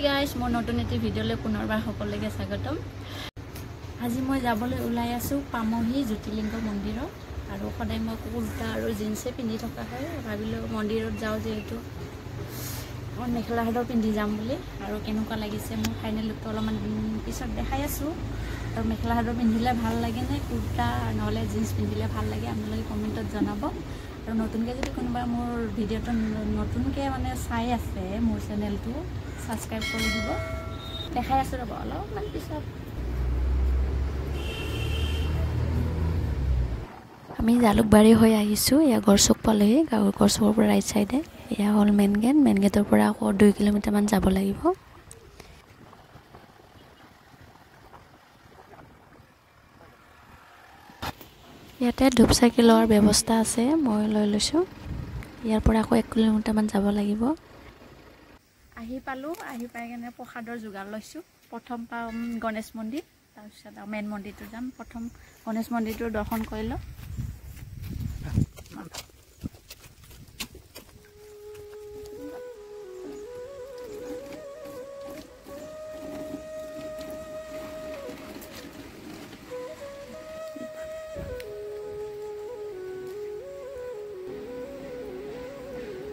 Guys মোৰ নতুন এটি ভিডিঅ'লৈ পুনৰবাৰ সকলোকে স্বাগতম। আজি মই যাবলৈ ওলাই আছো পামহি জ্যোতিলিংগ মন্দিৰত আৰু সদায় মই কুৰ্তা আৰু জিন্সে পিন্ধি থকা হয়। ভাবিলো মন্দিৰত যাওঁ যেহেতু মই মেখেলা চাদৰ পিন্ধি যাম বুলি আৰু কেনেকুৱা লাগিছে মোৰ ফাইনেল লুকটো অলপমান পিছত দেখাই আছো। আৰু মেখেলা চাদৰ পিন্ধিলে ভাল লাগে নে কুৰ্তা নহলে জিন্স পিন্ধিলে ভাল লাগে আপোনালোকে কমেন্টত জনাব। আৰু নতুনকৈ যদি কোনোবা মোৰ ভিডিঅ'টো নতুনকৈ মানে চাই আছে মোৰ চেনেলটো সাবস্ক্ৰাইব কৰে দিব। দেখাই আছো ৰব অলপমান পিছত। আমি জালুকবাৰী হৈ আহিছো। ইয়া গড়চুক পালেহি। গড়চুকৰ পৰা ৰাইট সাইডে ইয়া হল মেইন গেটৰ পৰা আকৌ 2 কিলোমিটাৰ মান যাব লাগিব। ইয়াতে ধূপ চাকি লোৱাৰ ব্যৱস্থা আছে, মই লৈ লৈছো। ইয়াৰ পৰা আকৌ 1 কিলোমিটাৰ মান যাব লাগিব। আহি পালো, আহি পাই কেনে প্ৰসাদৰ যোগাৰ লৈছো। প্ৰথম পাম গণেশ মন্দিৰ, তাৰপিছত মেইন মন্দিৰটো যাম। প্ৰথম গণেশ মন্দিৰটো দৰ্শন কৰিলো।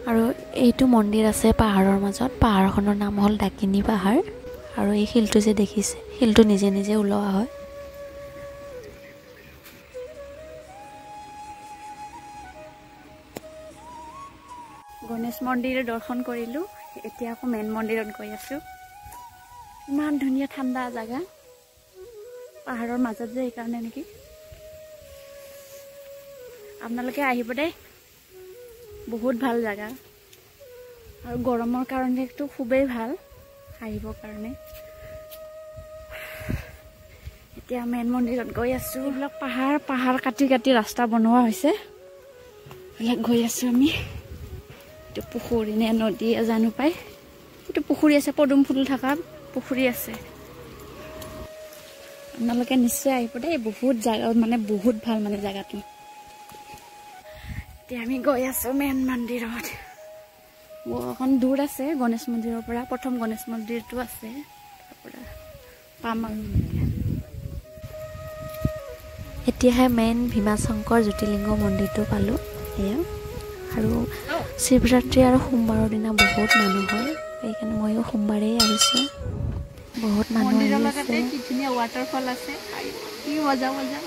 আৰু এইটো মন্দিৰ আছে পাহাৰৰ মাজত। পাহাৰখনৰ নাম হ'ল ডাকিনী পাহাৰ। আৰু এই শিলটো যে দেখিছে, শিলটো নিজে নিজে ওলোৱা হয়। গণেশ মন্দিৰ দৰ্শন কৰিলো। এতিয়া আকৌ মেইন মন্দিৰত গৈ আছো। ইমান ধুনীয়া ঠাণ্ডা জাগা, পাহাৰৰ মাজত যে এইকাৰণে নেকি। আপোনালোকে আহিব দেই, বহুত ভাল জাগা আৰু গৰমৰ কাৰণেটো খুবেই ভাল আহিবৰ কাৰণে। এতিয়া মেইন মন্দিৰত গৈ আছো। এইবিলাক পাহাৰ কাটি কাটি ৰাস্তা বনোৱা হৈছে। এইবিলাক গৈ আছো আমি। এইটো পুখুৰী নে নদী জানো পাই। এইটো পুখুৰী আছে, পদুম ফুল থকা পুখুৰী আছে। আপোনালোকে নিশ্চয় আহিব দেই, বহুত জাগা মানে বহুত ভাল মানে জাগাটো। এতিয়া আমি গৈ আছো মেইন মন্দিৰত। অকণ দূৰ আছে গণেশ মন্দিৰৰ পৰা। প্ৰথম গণেশ মন্দিৰটো আছে, তাৰপৰা পাম আৰু। এতিয়াহে মেইন ভীমাশংকৰ জ্যোতিলিংগ মন্দিৰটো পালো। এয়া আৰু শিৱৰাত্ৰি আৰু সোমবাৰৰ দিনা বহুত মানুহ হয়, সেইকাৰণে ময়ো সোমবাৰেই আহিছো। বহুত মানুহ মন্দিৰৰ লগতে কি ধুনীয়া ৱাটাৰফল আছে, কি মজা মজা।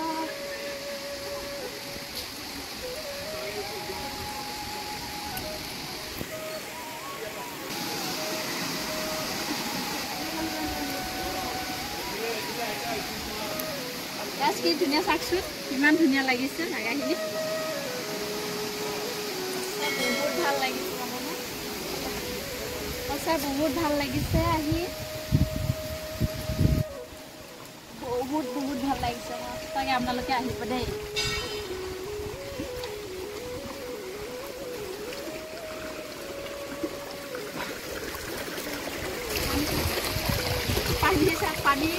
কি ধুনীয়া চাকচোন, ইমান ধুনীয়া লাগিছে জাগাখিনি। বহুত ভাল লাগিছে মানে, সঁচা বহুত ভাল লাগিছে আহি। বহুত ভাল লাগিছে। সঁচাকে আপোনালোকে আহিব দেই। পানী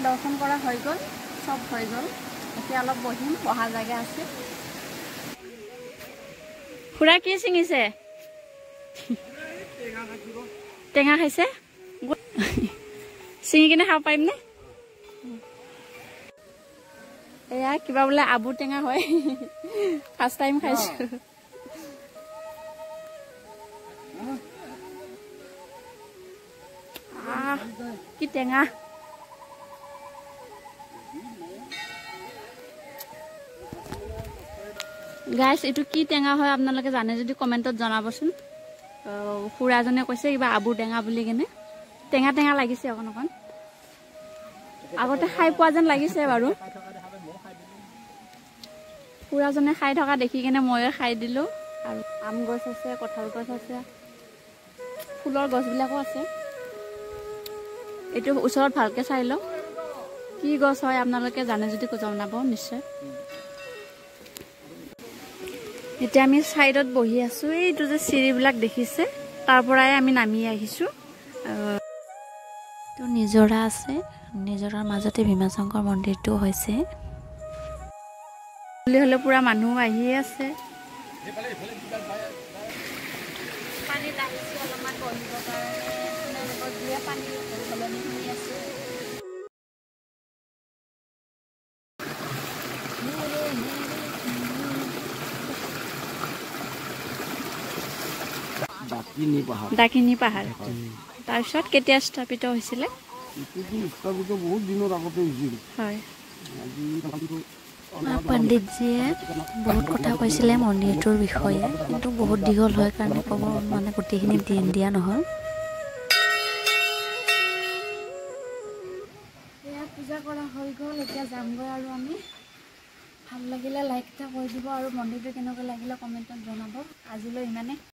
দৰ্শন কৰা হৈ গ'ল, সব হৈ গ'ল। এতিয়া অলপ বহিম, বহা জায়গা আছে। খুৰা কি ছিঙিছে? টেঙা খাইছে? ছিঙি কিনে খাব পাৰিম নে? এয়া কিবা বোলে আবু টেঙা হয়, ফাৰ্ষ্ট টাইম খাইছো। কি টেঙা। গাইছ এইটো কি টেঙা হয় আপোনালোকে জানে যদি কমেণ্টত জনাবচোন। খুৰাজনে কৈছে কিবা আবুৰ টেঙা বুলি কেনে। টেঙা টেঙা লাগিছে অকণ অকণ। আগতে খাই পোৱা যেন লাগিছে বাৰু। খুৰাজনে খাই থকা দেখি কেনে ময়ো খাই দিলোঁ। আৰু আম গছ আছে, কঁঠাল গছ আছে, ফুলৰ গছবিলাকো আছে। এইটো ওচৰত ভালকৈ চাই লওক কি গছ হয় আপোনালোকে জানে যদি জনাব নিশ্চয়। এতিয়া আমি ছাইডত বহি আছোঁ। এইটো যে চিৰিবিলাক দেখিছে তাৰ পৰাই আমি নামি আহিছোঁ। তো নিজৰা আছে, নিজৰাৰ মাজতে ভীমাশংকৰ মন্দিৰটো হৈছে। বুলি হ'লে পুৰা মানুহ আহিয়ে আছে। পানীত আহিছোঁ অলপমান বহিবৰ কাৰণে, পানী সলনি হৈ আছে। ডাকিনী পাহাৰ। তাৰপিছত কেতিয়া স্থাপিত হৈছিলে? বহুত দিনৰ আগতে হৈছিল। হয়। পণ্ডিতজীয়ে বহুত কথা কৈছিলে মন্দিৰটোৰ বিষয়ে, কিন্তু বহুত দীঘল হয় কাৰণে ক'ব গোটেইখিনি দিয়া নহ'ল। এয়া পূজা কৰা হৈ গ'ল, এতিয়া যামগৈ আৰু আমি। ভাল লাগিলে লাইক এটা কৰি দিব আৰু মন্দিৰটো কেনেকুৱা লাগিলে কমেণ্টত জনাব। আজিলৈ ইমানে।